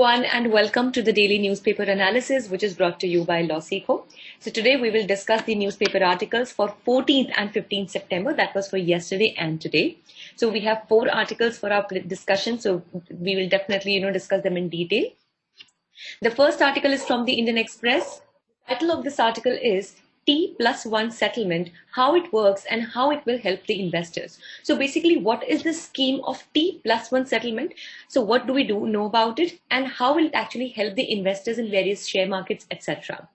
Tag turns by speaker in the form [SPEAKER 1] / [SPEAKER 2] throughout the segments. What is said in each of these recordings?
[SPEAKER 1] everyone, and welcome to the daily newspaper analysis, which is brought to you by LawSeco. So today we will discuss the newspaper articles for 14th and 15th September. That was for yesterday and today. So we have 4 articles for our discussion. So we will definitely, discuss them in detail. The first article is from the Indian Express. The title of this article is T+1 settlement, how it works and how it will help the investors. So basically, what is the scheme of T+1 settlement? So what do we know about it, and how will it actually help the investors in various share markets, etc.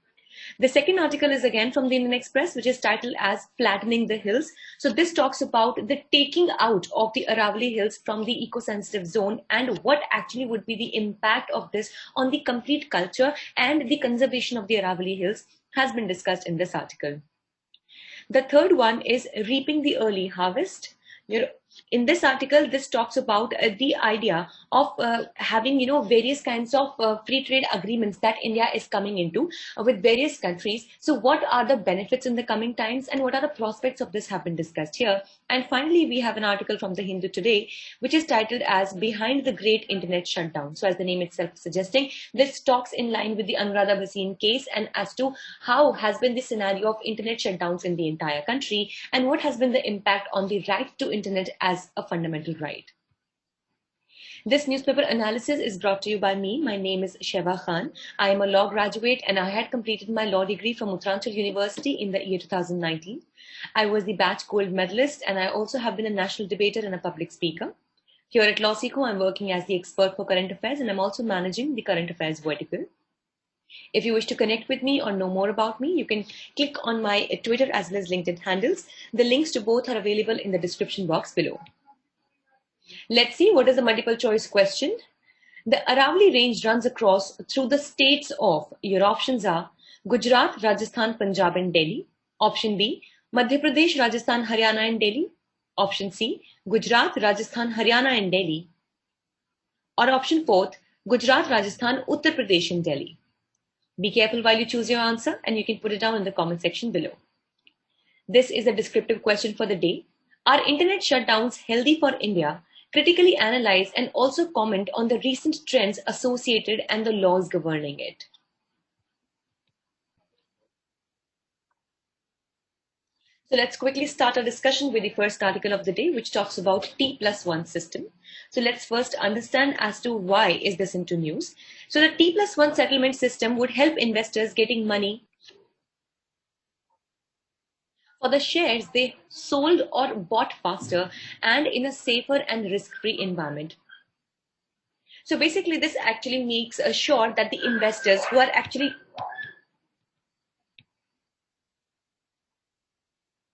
[SPEAKER 1] The second article is again from the Indian Express, which is titled as Flattening the Hills. So this talks about the taking out of the Aravalli Hills from the eco-sensitive zone and what actually would be the impact of this on the complete culture and the conservation of the Aravalli Hills has been discussed in this article. The third one is reaping the early harvest. In this article, this talks about the idea of having, various kinds of free trade agreements that India is coming into with various countries. So what are the benefits in the coming times and what are the prospects of this have been discussed here. And finally, we have an article from the Hindu today, which is titled as Behind the Great Internet Shutdown. So as the name itself is suggesting, this talks in line with the Anuradha Bhasin case and as to how has been the scenario of internet shutdowns in the entire country and what has been the impact on the right to internet as a fundamental right. This newspaper analysis is brought to you by me. My name is Sheva Khan. I am a law graduate and I had completed my law degree from Uttaranchal University in the year 2019. I was the batch gold medalist and I also have been a national debater and a public speaker. Here at LawSeco, I'm working as the expert for current affairs and I'm also managing the current affairs vertical. If you wish to connect with me or know more about me, you can click on my Twitter as well as LinkedIn handles. The links to both are available in the description box below. Let's see what is the multiple choice question. The Aravalli range runs across through the states of, your options are Gujarat, Rajasthan, Punjab and Delhi. Option B, Madhya Pradesh, Rajasthan, Haryana and Delhi. Option C, Gujarat, Rajasthan, Haryana and Delhi. Or option 4th, Gujarat, Rajasthan, Uttar Pradesh and Delhi. Be careful while you choose your answer and you can put it down in the comment section below. This is a descriptive question for the day. Are internet shutdowns healthy for India? Critically analyze and also comment on the recent trends associated and the laws governing it. So let's quickly start our discussion with the first article of the day, which talks about T+1 system. So let's first understand as to why is this into news. So the T+1 settlement system would help investors getting money for the shares they sold or bought faster and in a safer and risk-free environment. So basically, this actually makes sure that the investors who are actually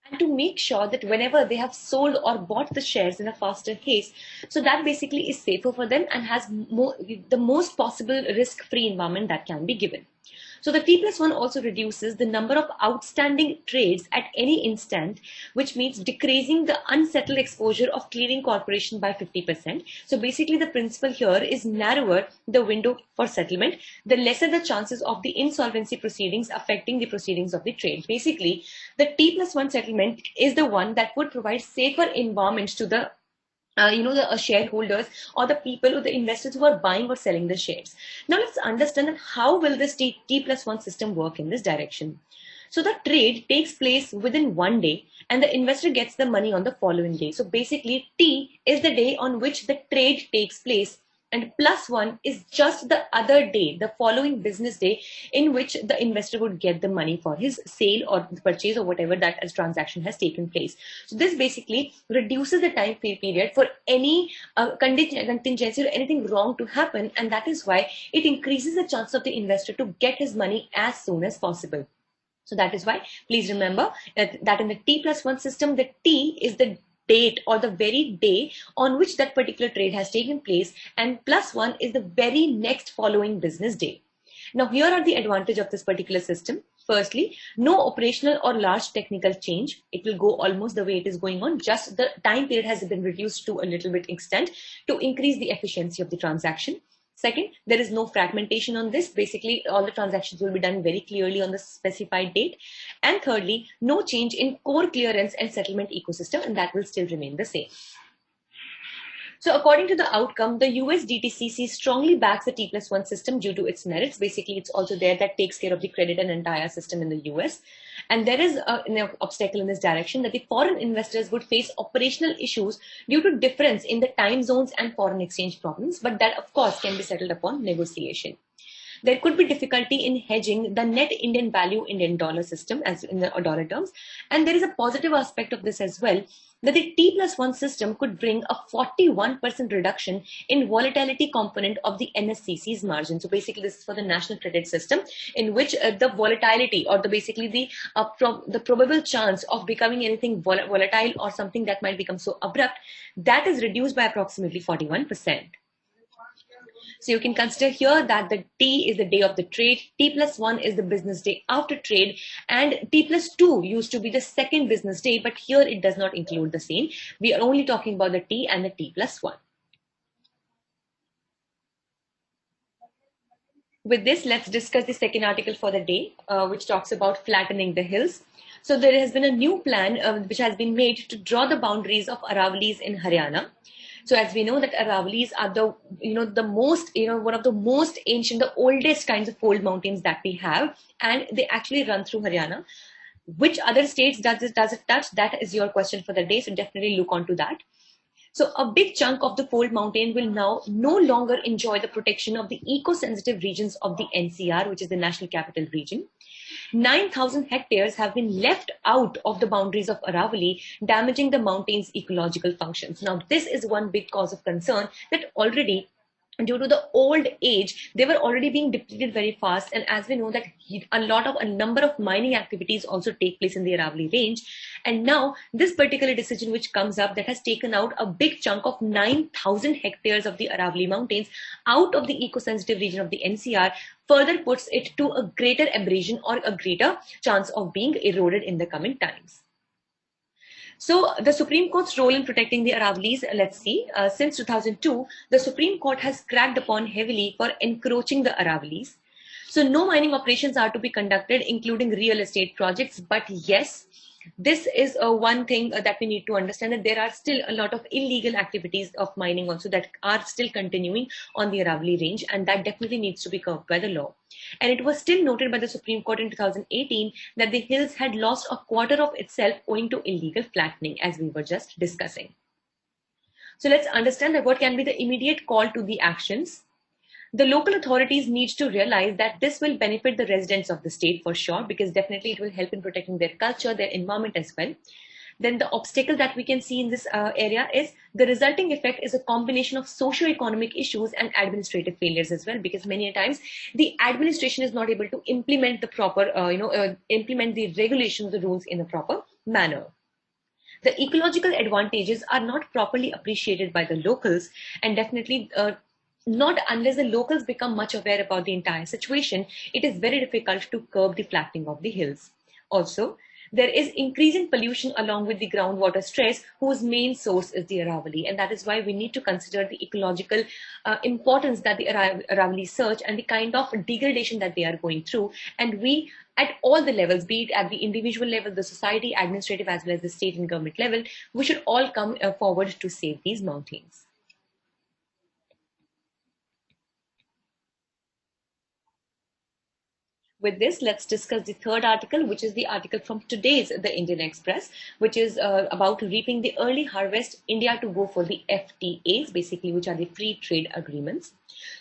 [SPEAKER 1] and to make sure that whenever they have sold or bought the shares in a faster pace, so that basically is safer for them and has the most possible risk-free environment that can be given. So the T+1 also reduces the number of outstanding trades at any instant, which means decreasing the unsettled exposure of clearing corporation by 50%. So basically the principle here is narrower the window for settlement, the lesser the chances of the insolvency proceedings affecting the proceedings of the trade. Basically, the T+1 settlement is the one that would provide safer environment to the the shareholders or the people or the investors who are buying or selling the shares. Now let's understand how will this T+1 system work in this direction. So the trade takes place within one day and the investor gets the money on the following day. So basically T is the day on which the trade takes place and +1 is just the other day, the following business day in which the investor would get the money for his sale or purchase or whatever that as transaction has taken place. So this basically reduces the time period for any contingency or anything wrong to happen, and that is why it increases the chance of the investor to get his money as soon as possible. So that is why, please remember that in the T+1 system, the T is the date or the very day on which that particular trade has taken place and +1 is the very next following business day. Now here are the advantage of this particular system. Firstly, no operational or large technical change. It will go almost the way it is going on, just the time period has been reduced to a little bit extent to increase the efficiency of the transaction. Second, there is no fragmentation on this. Basically, all the transactions will be done very clearly on the specified date. And thirdly, no change in core clearance and settlement ecosystem, and that will still remain the same. So according to the outcome, the USDTCC strongly backs the T+1 system due to its merits. Basically, it's also there that takes care of the credit and entire system in the US. And there is an obstacle in this direction that the foreign investors would face operational issues due to difference in the time zones and foreign exchange problems, but that of course can be settled upon negotiation. There could be difficulty in hedging the net Indian value Indian dollar system as in the dollar terms. And there is a positive aspect of this as well, that the T+1 system could bring a 41% reduction in volatility component of the NSCC's margin. So basically this is for the national credit system, in which the volatility or the probable chance of becoming anything volatile or something that might become so abrupt, that is reduced by approximately 41%. So you can consider here that the T is the day of the trade, T+1 is the business day after trade, and T+2 used to be the second business day, but here it does not include the same. We are only talking about the T and the T+1. With this, let's discuss the second article for the day, which talks about flattening the hills. So there has been a new plan which has been made to draw the boundaries of Aravallis in Haryana. So as we know that Aravallis are one of the most ancient, the oldest kinds of fold mountains that we have, and they actually run through Haryana. Which other states does it touch? That is your question for the day. So definitely look onto that. So a big chunk of the fold mountain will now no longer enjoy the protection of the eco-sensitive regions of the NCR, which is the National Capital Region. 9,000 hectares have been left out of the boundaries of Aravalli, damaging the mountain's ecological functions. Now, this is one big cause of concern, that already due to the old age, they were already being depleted very fast. And as we know that a number of mining activities also take place in the Aravalli range. And now this particular decision which comes up, that has taken out a big chunk of 9,000 hectares of the Aravalli mountains out of the eco-sensitive region of the NCR, further puts it to a greater abrasion or a greater chance of being eroded in the coming times. So the Supreme Court's role in protecting the Aravallis, let's see. Since 2002, the Supreme Court has cracked upon heavily for encroaching the Aravallis. So no mining operations are to be conducted, including real estate projects. But yes, this is one thing that we need to understand, that there are still a lot of illegal activities of mining also that are still continuing on the Aravalli range, and that definitely needs to be curbed by the law. And it was still noted by the Supreme Court in 2018 that the hills had lost a quarter of itself owing to illegal flattening, as we were just discussing. So let's understand that what can be the immediate call to the actions. The local authorities need to realize that this will benefit the residents of the state for sure, because definitely it will help in protecting their culture, their environment as well. Then the obstacle that we can see in this area is the resulting effect is a combination of socio-economic issues and administrative failures as well, because many times the administration is not able to implement the proper, implement the regulations, the rules in a proper manner. The ecological advantages are not properly appreciated by the locals, and definitely not unless the locals become much aware about the entire situation, it is very difficult to curb the flattening of the hills. Also, there is increasing pollution along with the groundwater stress, whose main source is the Aravalli. And that is why we need to consider the ecological importance that the Aravalli search and the kind of degradation that they are going through. And we, at all the levels, be it at the individual level, the society, administrative, as well as the state and government level, we should all come forward to save these mountains. With this, let's discuss the third article, which is the article from today's The Indian Express, which is about reaping the early harvest, India to go for the FTAs, basically, which are the free trade agreements.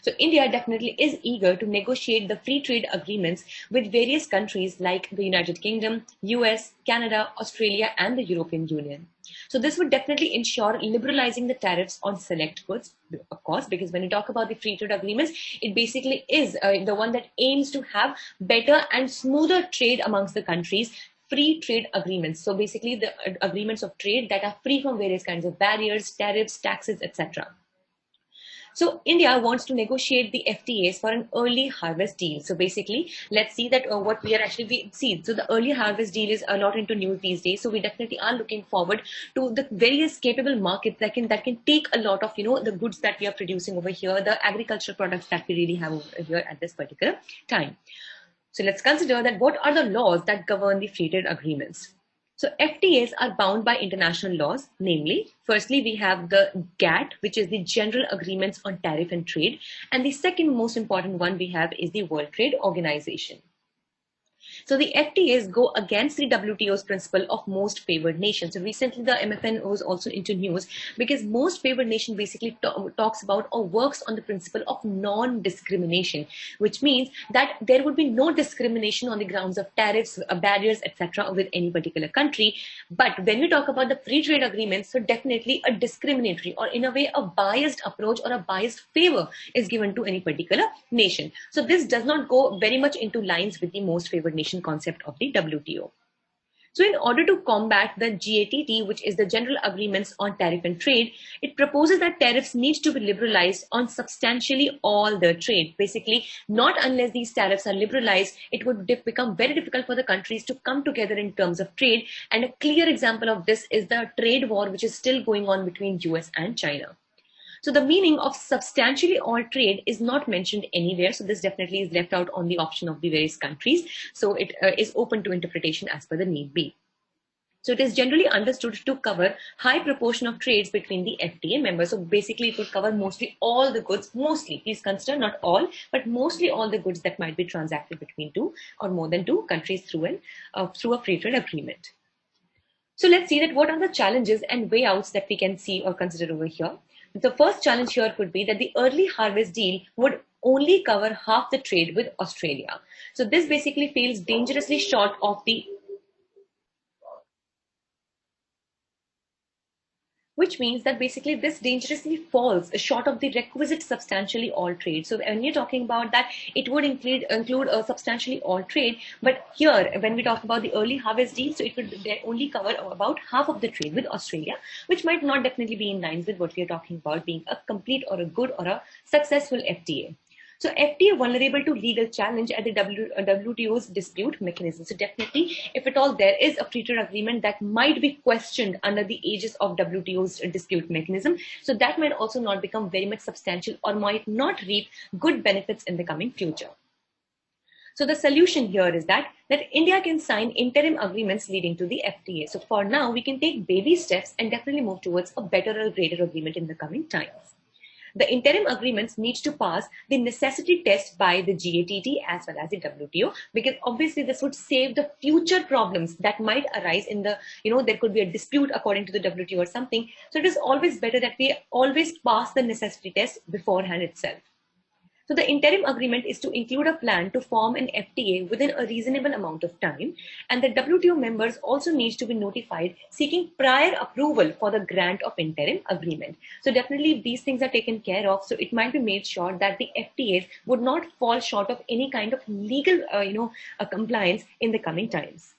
[SPEAKER 1] So India definitely is eager to negotiate the free trade agreements with various countries like the United Kingdom, US, Canada, Australia, and the European Union. So this would definitely ensure liberalizing the tariffs on select goods, of course, because when you talk about the free trade agreements, it basically is the one that aims to have better and smoother trade amongst the countries. Free trade agreements. So basically the agreements of trade that are free from various kinds of barriers, tariffs, taxes, etc. So India wants to negotiate the FTAs for an early harvest deal. So basically, let's see that what we are actually see. So the early harvest deal is a lot into news these days. So we definitely are looking forward to the various capable markets that can take a lot of the goods that we are producing over here, the agricultural products that we really have over here at this particular time. So let's consider that what are the laws that govern the free trade agreements. So FTAs are bound by international laws, namely, firstly, we have the GATT, which is the General Agreements on Tariff and Trade. And the second most important one we have is the World Trade Organization. So the FTAs go against the WTO's principle of most favored nation. So recently the MFN was also into news because most favored nation basically talks about or works on the principle of non-discrimination, which means that there would be no discrimination on the grounds of tariffs, barriers, etc. with any particular country. But when we talk about the free trade agreements, so definitely a discriminatory or in a way a biased approach or a biased favor is given to any particular nation. So this does not go very much into lines with the most favored nation concept of the WTO. So in order to combat the GATT, which is the General Agreements on Tariff and Trade, it proposes that tariffs need to be liberalized on substantially all the trade. Basically, not unless these tariffs are liberalized, it would become very difficult for the countries to come together in terms of trade. And a clear example of this is the trade war, which is still going on between US and China. So the meaning of substantially all trade is not mentioned anywhere. So this definitely is left out on the option of the various countries. So it is open to interpretation as per the need be. So it is generally understood to cover high proportion of trades between the FTA members. So basically it would cover mostly all the goods, mostly, please consider not all, but mostly all the goods that might be transacted between two or more than two countries through a free trade agreement. So let's see that what are the challenges and way outs that we can see or consider over here. The first challenge here could be that the early harvest deal would only cover half the trade with Australia. So this basically falls dangerously short of the which means that basically this dangerously falls short of the requisite substantially all trade. So when you're talking about that, it would include a substantially all trade. But here, when we talk about the early harvest deal, so it would only cover about half of the trade with Australia, which might not definitely be in line with what we are talking about being a complete or a good or a successful FTA. So FTA vulnerable to legal challenge at the WTO's dispute mechanism. So definitely, if at all there is a free trade agreement that might be questioned under the aegis of WTO's dispute mechanism, so that might also not become very much substantial or might not reap good benefits in the coming future. So the solution here is that India can sign interim agreements leading to the FTA. So for now, we can take baby steps and definitely move towards a better or greater agreement in the coming times. The interim agreements need to pass the necessity test by the GATT as well as the WTO, because obviously this would save the future problems that might arise in the, there could be a dispute according to the WTO or something. So it is always better that we always pass the necessity test beforehand itself. So the interim agreement is to include a plan to form an FTA within a reasonable amount of time, and the WTO members also need to be notified seeking prior approval for the grant of interim agreement. So definitely if these things are taken care of, so it might be made sure that the FTAs would not fall short of any kind of legal compliance in the coming times.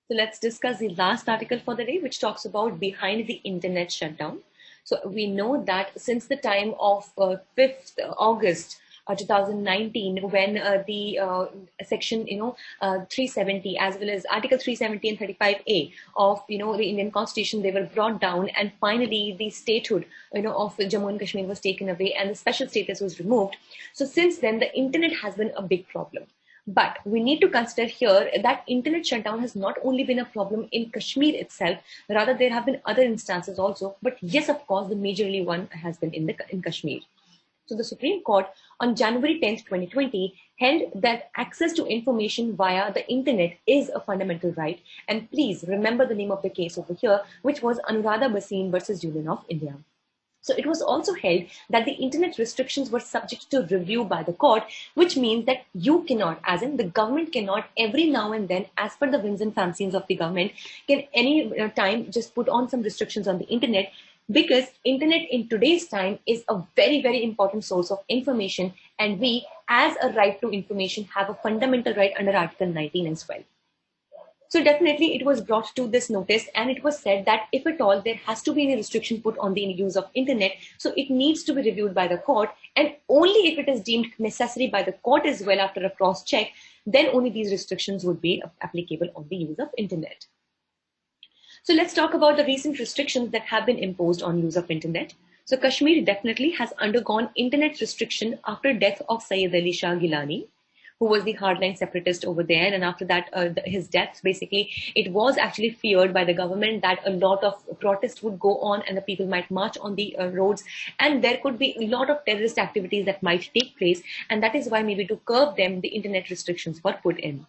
[SPEAKER 1] So let's discuss the last article for the day, which talks about behind the internet shutdown. So we know that since the time of 5th August 2019, when the section 370 as well as Article 370 and 35A of the Indian Constitution, they were brought down, and finally the statehood of Jammu and Kashmir was taken away and the special status was removed. So since then the internet has been a big problem. But we need to consider here that internet shutdown has not only been a problem in Kashmir itself, rather there have been other instances also. But yes, of course, the majorly one has been in Kashmir. So the Supreme Court on January 10th, 2020 held that access to information via the internet is a fundamental right. And please remember the name of the case over here, which was Anuradha Bhasin versus Union of India. So it was also held that the internet restrictions were subject to review by the court, which means that you cannot, as in the government cannot every now and then, as per the whims and fancies of the government, can any time just put on some restrictions on the internet, because internet in today's time is a very, very important source of information, and we as a right to information have a fundamental right under Article 19 as well. So definitely it was brought to this notice, and it was said that if at all there has to be any restriction put on the use of internet, so it needs to be reviewed by the court, and only if it is deemed necessary by the court as well after a cross check, then only these restrictions would be applicable on the use of internet. So let's talk about the recent restrictions that have been imposed on use of internet. So Kashmir definitely has undergone internet restriction after death of Sayyid Ali Shah Gilani, who was the hardline separatist over there. And after that, his death, basically, it was actually feared by the government that a lot of protests would go on and the people might march on the roads. And there could be a lot of terrorist activities that might take place. And that is why maybe to curb them, the internet restrictions were put in.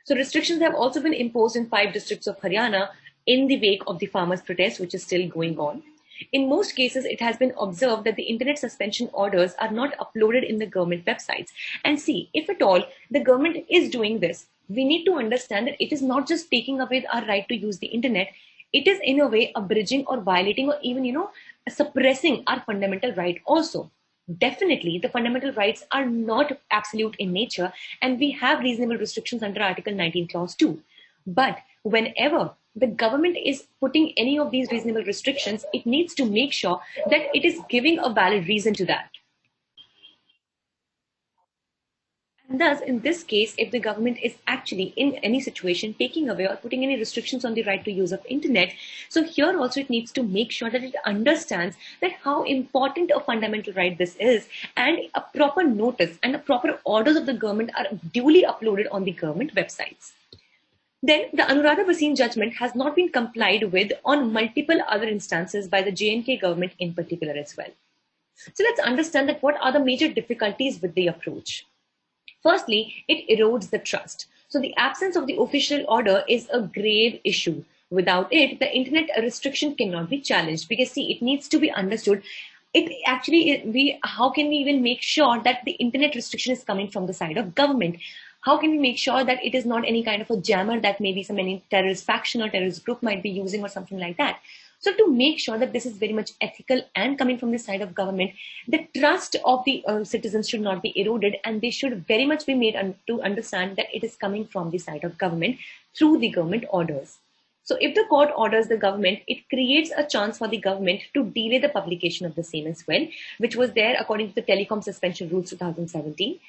[SPEAKER 1] So restrictions have also been imposed in 5 districts of Haryana in the wake of the farmers' protest, which is still going on. In most cases, it has been observed that the internet suspension orders are not uploaded in the government websites. And see, if at all the government is doing this, we need to understand that it is not just taking away our right to use the internet. It is in a way abridging or violating or even, suppressing our fundamental right also. Definitely, the fundamental rights are not absolute in nature, and we have reasonable restrictions under Article 19 Clause 2. But whenever the government is putting any of these reasonable restrictions, it needs to make sure that it is giving a valid reason to that. And thus, in this case, if the government is actually in any situation taking away or putting any restrictions on the right to use of internet, so here also it needs to make sure that it understands that how important a fundamental right this is, and a proper notice and a proper orders of the government are duly uploaded on the government websites. Then the Anuradha Bhasin judgment has not been complied with on multiple other instances by the J&K government in particular as well. So let's understand that what are the major difficulties with the approach. Firstly, it erodes the trust. So the absence of the official order is a grave issue. Without it, the internet restriction cannot be challenged, because see, it needs to be understood. How can we even make sure that the internet restriction is coming from the side of government? How can we make sure that it is not any kind of a jammer that maybe any terrorist faction or terrorist group might be using or something like that? So to make sure that this is very much ethical and coming from the side of government, the trust of the citizens should not be eroded, and they should very much be made to understand that it is coming from the side of government through the government orders. So if the court orders the government, it creates a chance for the government to delay the publication of the same as well, which was there according to the Telecom Suspension Rules 2017.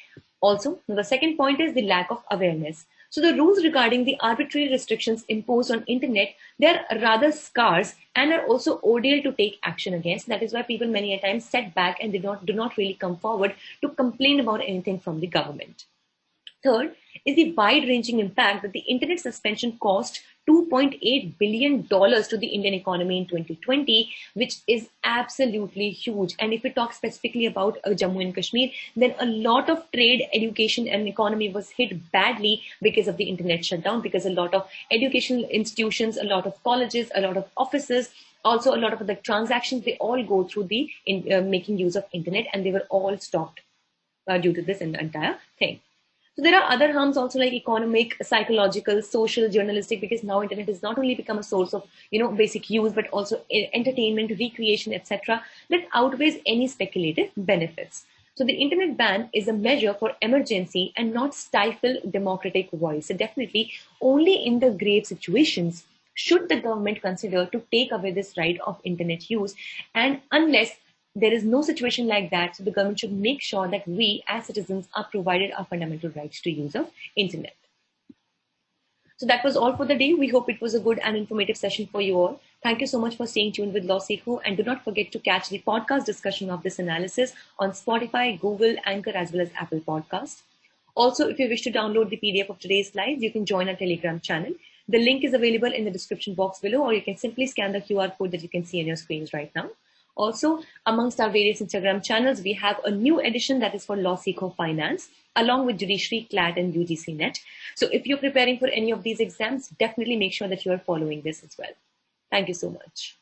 [SPEAKER 1] Also, the second point is the lack of awareness. So the rules regarding the arbitrary restrictions imposed on internet, they are rather scarce and are also ordeal to take action against. That is why people many a times set back and do not really come forward to complain about anything from the government. Third is the wide-ranging impact that the internet suspension cost $2.8 billion to the Indian economy in 2020, which is absolutely huge. And if we talk specifically about Jammu and Kashmir, then a lot of trade, education and economy was hit badly because of the internet shutdown, because a lot of educational institutions, a lot of colleges, a lot of offices, also a lot of the transactions, they all go through the making use of internet, and they were all stopped due to this entire thing. So there are other harms also, like economic, psychological, social, journalistic, because now internet has not only become a source of, basic use, but also entertainment, recreation, etc., that outweighs any speculative benefits. So the internet ban is a measure for emergency and not stifle democratic voice. So definitely only in the grave situations should the government consider to take away this right of internet use, and unless there is no situation like that, so the government should make sure that we as citizens are provided our fundamental rights to use of internet. So that was all for the day. We hope it was a good and informative session for you all. Thank you so much for staying tuned with Law Seekho, and do not forget to catch the podcast discussion of this analysis on Spotify, Google, Anchor, as well as Apple Podcasts. Also, if you wish to download the PDF of today's slides, you can join our Telegram channel. The link is available in the description box below, or you can simply scan the QR code that you can see on your screens right now. Also, amongst our various Instagram channels, we have a new edition that is for Law Seekho Finance, along with Judiciary, CLAT, and UGC Net. So if you're preparing for any of these exams, definitely make sure that you are following this as well. Thank you so much.